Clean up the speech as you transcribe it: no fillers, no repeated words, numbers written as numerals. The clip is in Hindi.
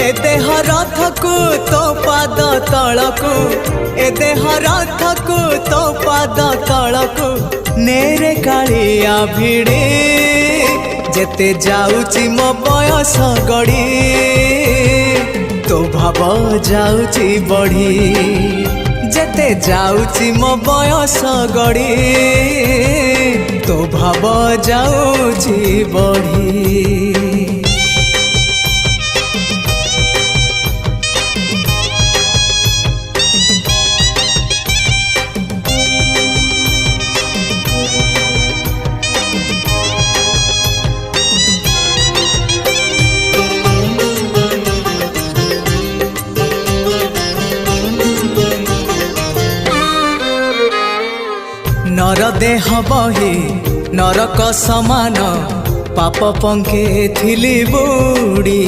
ए देह रथकु तो पाद तलकु ए देह रथकु तो पाद तलकु नेरे कालिया भिड़े जेते जाउची मो बयस गड़ी तो भाव जाउची बढ़ी जेते जाउची मो बयस गड़ी तो भाव जाउची बढ़ी। नर देह बही नरक समान पाप पंखे थिली बुड़ी